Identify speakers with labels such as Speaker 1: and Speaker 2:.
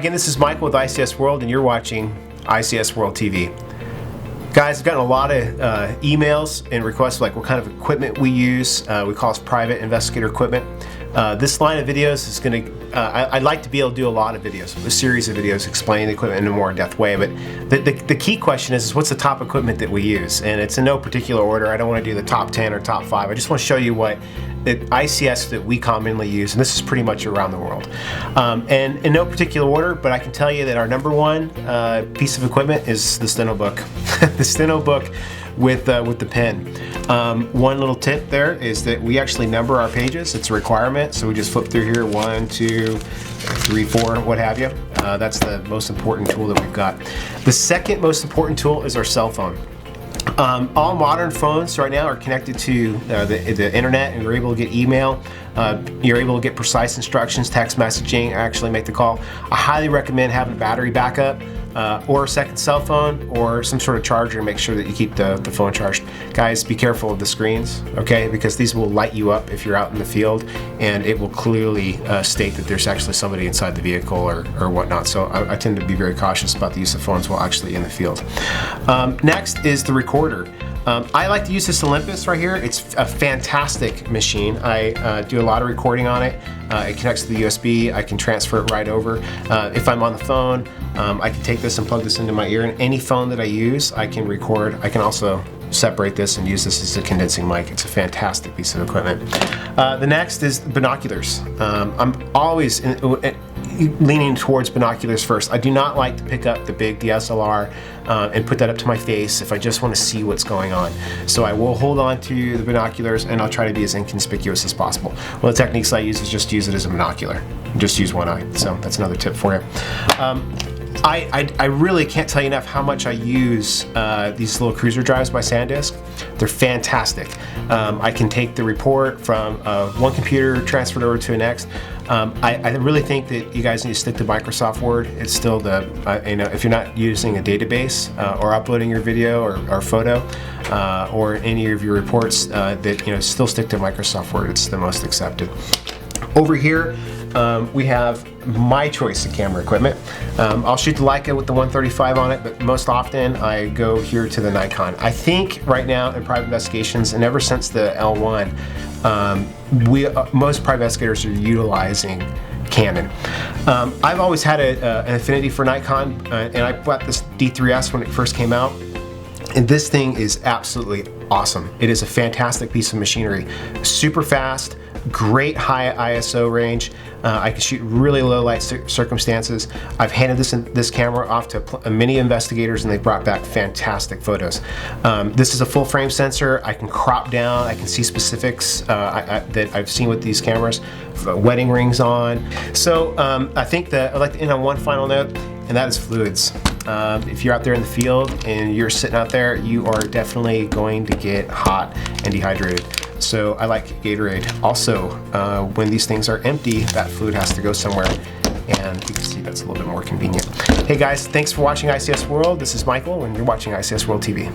Speaker 1: again, this is Michael with ICS World, and you're watching ICS World TV. Guys, I've gotten a lot of emails and requests like what kind of equipment we use. We call it private investigator equipment. This line of videos is going to, I'd like to be able to do a lot of videos, a series of videos explaining the equipment in a more in-depth way, but the key question is what's the top equipment that we use? And it's in no particular order. I don't want to do the top 10 or top 5. I just want to show you what the ICS that we commonly use, and this is pretty much around the world. And in no particular order, but I can tell you that our number one piece of equipment is the steno book. The steno book with the pen. One little tip there is that we actually number our pages. It's a requirement, so we just flip through here, 1, 2, 3, 4, what have you. That's the most important tool that we've got. The second most important tool is our cell phone. All modern phones right now are connected to the internet, and you're able to get email. You're able to get precise instructions, text messaging, actually make the call. I highly recommend having a battery backup or a second cell phone or some sort of charger to make sure that you keep the phone charged. Guys, be careful of the screens, okay? Because these will light you up if you're out in the field, and it will clearly state that there's actually somebody inside the vehicle or whatnot. So I tend to be very cautious about the use of phones while actually in the field. Next is the recorder. I like to use this Olympus right here. It's a fantastic machine. I do a lot of recording on it. It connects to the USB. I can transfer it right over. If I'm on the phone, I can take this and plug this into my ear, and any phone that I use, I can record. I can also separate this and use this as a condensing mic. It's a fantastic piece of equipment. The next is binoculars. I'm always leaning towards binoculars first. I do not like to pick up the big DSLR and put that up to my face if I just want to see what's going on. So I will hold on to the binoculars, and I'll try to be as inconspicuous as possible. One of the techniques I use is just use it as a binocular. Just use one eye. So that's another tip for you. I really can't tell you enough how much I use these little cruiser drives by SanDisk. They're fantastic. I can take the report from one computer, transfer it over to the next. I really think that you guys need to stick to Microsoft Word. It's still the, if you're not using a database or uploading your video or photo or any of your reports, still stick to Microsoft Word. It's the most accepted. Over here, we have my choice of camera equipment. I'll shoot the Leica with the 135 on it, but most often I go here to the Nikon. I think right now in private investigations, and ever since the L1, most private investigators are utilizing Canon. I've always had an affinity for Nikon, and I bought this D3S when it first came out. And this thing is absolutely awesome. It is a fantastic piece of machinery. Super fast, great high ISO range. I can shoot really low light circumstances. I've handed this camera off to many investigators, and they brought back fantastic photos. This is a full frame sensor. I can crop down. I can see specifics that I've seen with these cameras. Wedding rings on. So I think that I'd like to end on one final note, and that is fluids. If you're out there in the field and you're sitting out there, you are definitely going to get hot and dehydrated. So I like Gatorade. Also, when these things are empty, that fluid has to go somewhere, and you can see that's a little bit more convenient. Hey guys, thanks for watching ICS World. This is Michael, and you're watching ICS World TV.